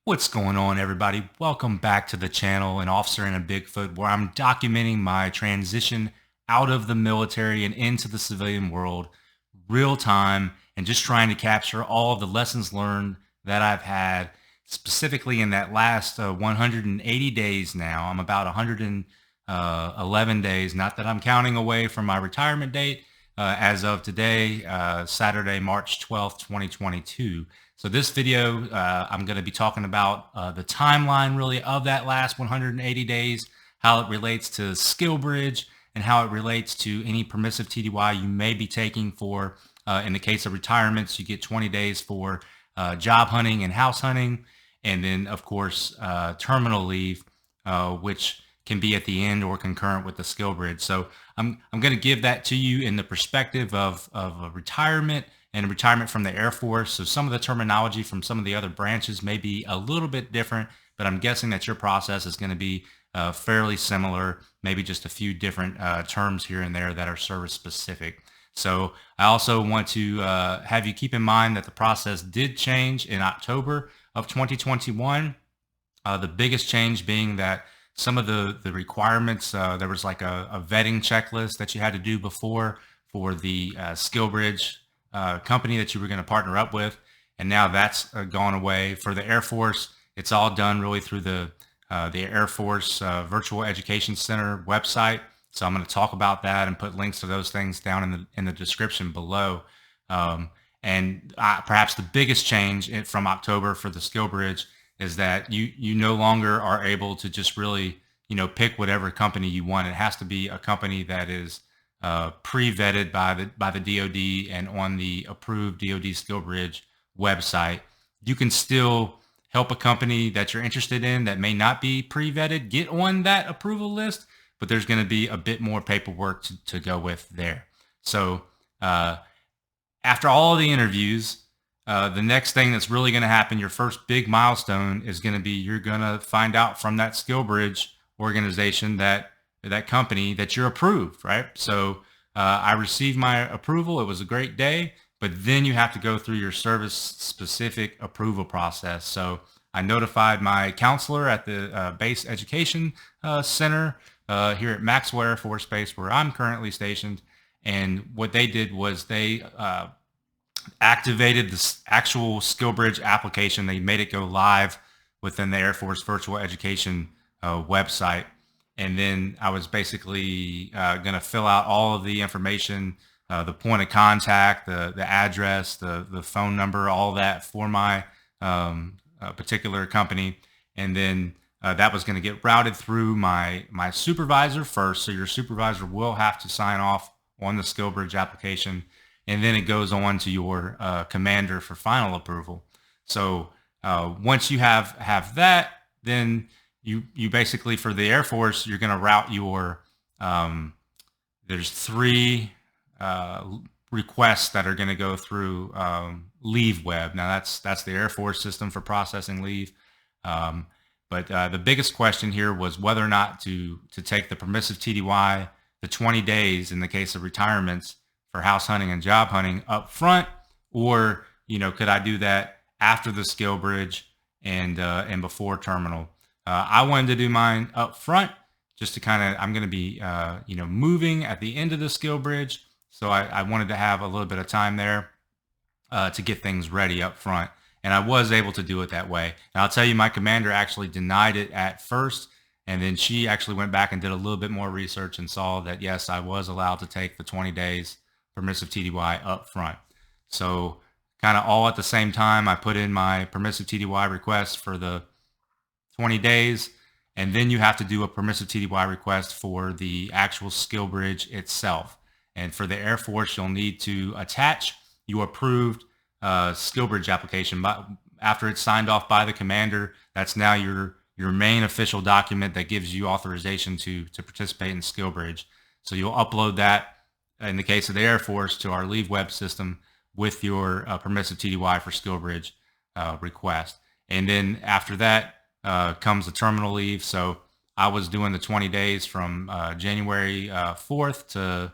What's going on, everybody? Welcome back to the channel, An Officer in a Bigfoot, where I'm documenting my transition out of the military and into the civilian world real time and just trying to capture all of the lessons learned that I've had specifically in that last 180 days now. I'm about 111 days, not that I'm counting away from my retirement date as of today, Saturday, March 12th, 2022. So this video, I'm going to be talking about the timeline really of that last 180 days, how it relates to Skillbridge, and how it relates to any permissive TDY you may be taking for, in the case of retirements, you get 20 days for job hunting and house hunting. And then, of course, terminal leave, which can be at the end or concurrent with the Skillbridge. So I'm going to give that to you in the perspective of a retirement and retirement from the Air Force. So some of the terminology from some of the other branches may be a little bit different, but I'm guessing that your process is going to be fairly similar, maybe just a few different terms here and there that are service specific. So I also want to have you keep in mind that the process did change in October of 2021. The biggest change being that some of the requirements, there was like a vetting checklist that you had to do before for the Skillbridge company that you were going to partner up with, and now that's gone away. For the Air Force, it's all done really through the Air Force Virtual Education Center website. So I'm going to talk about that and put links to those things down in the description below. And perhaps the biggest change from October for the Skillbridge is that you no longer are able to just really pick whatever company you want. It has to be a company that is pre-vetted by the DoD and on the approved DoD Skillbridge website. You can still help a company that you're interested in that may not be pre-vetted get on that approval list, but there's going to be a bit more paperwork to go with there. So after all of the interviews, the next thing that's really going to happen, your first big milestone, is going to be you're going to find out from that Skillbridge organization that company that you're approved, right? So I received my approval. It was a great day, but then you have to go through your service specific approval process. So I notified my counselor at the Base Education Center here at Maxwell Air Force Base, where I'm currently stationed. And what they did was they activated the actual Skillbridge application. They made it go live within the Air Force Virtual Education website. And then I was basically going to fill out all of the information, the point of contact, the address, the phone number, all that for my particular company. And then that was going to get routed through my supervisor first. So your supervisor will have to sign off on the Skillbridge application. And then it goes on to your commander for final approval. So once you have that, then you basically, for the Air Force, you're going to route your, there's 3 requests that are going to go through Leave Web. Now that's the Air Force system for processing leave. But the biggest question here was whether or not to take the permissive TDY, the 20 days in the case of retirements for house hunting and job hunting up front, or could I do that after the Skillbridge and before terminal? I wanted to do mine up front just to I'm going to be, moving at the end of the Skillbridge. So I wanted to have a little bit of time there to get things ready up front. And I was able to do it that way. And I'll tell you, my commander actually denied it at first. And then she actually went back and did a little bit more research and saw that, yes, I was allowed to take the 20 days permissive TDY up front. So kind of all at the same time, I put in my permissive TDY request for the 20 days, and then you have to do a permissive TDY request for the actual Skillbridge itself. And for the Air Force, you'll need to attach your approved Skillbridge application. But after it's signed off by the commander, that's now your main official document that gives you authorization to participate in Skillbridge. So you'll upload that, in the case of the Air Force, to our Leave Web system with your permissive TDY for Skillbridge request. And then after that, comes the terminal leave. So I was doing the 20 days from January 4th to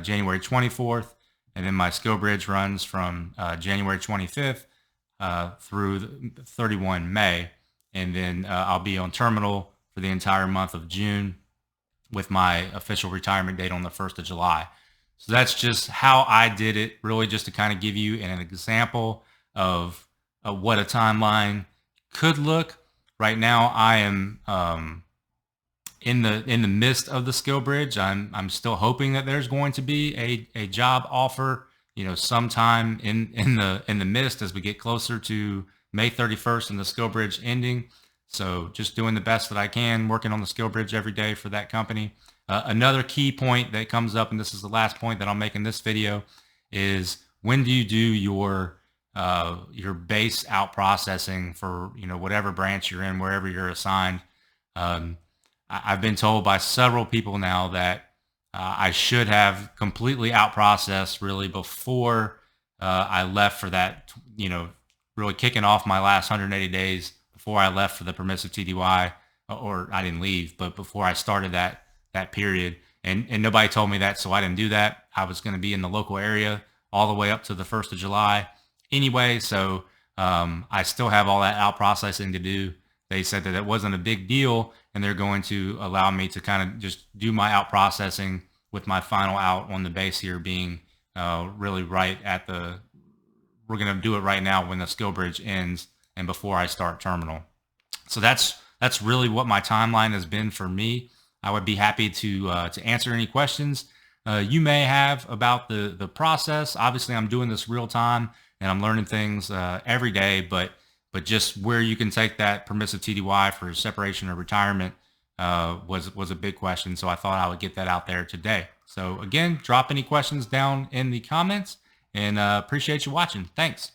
January 24th. And then my Skillbridge runs from January 25th through 31 May. And then I'll be on terminal for the entire month of June with my official retirement date on the 1st of July. So that's just how I did it, really just to kind of give you an example of what a timeline could look. Right now, I am in the midst of the Skillbridge. I'm still hoping that there's going to be a job offer, sometime in the midst as we get closer to May 31st and the Skillbridge ending. So just doing the best that I can, working on the Skillbridge every day for that company. Another key point that comes up, and this is the last point that I'll make in this video, is when do you do your base out processing for whatever branch you're in, wherever you're assigned. I've been told by several people now that I should have completely out processed really before I left for that, really kicking off my last 180 days before I left for the permissive TDY, or I didn't leave, but before I started that period. And nobody told me that, so I didn't do that. I was going to be in the local area all the way up to the 1st of July anyway, so I still have all that out processing to do. They said that it wasn't a big deal, and they're going to allow me to kind of just do my out processing with my final out on the base here being really right at we're going to do it right now when the Skillbridge ends and before I start terminal. So that's really what my timeline has been for me. I would be happy to answer any questions you may have about the process. Obviously, I'm doing this real time and I'm learning things every day, but just where you can take that permissive TDY for separation or retirement was a big question. So I thought I would get that out there today. So again, drop any questions down in the comments, and appreciate you watching. Thanks.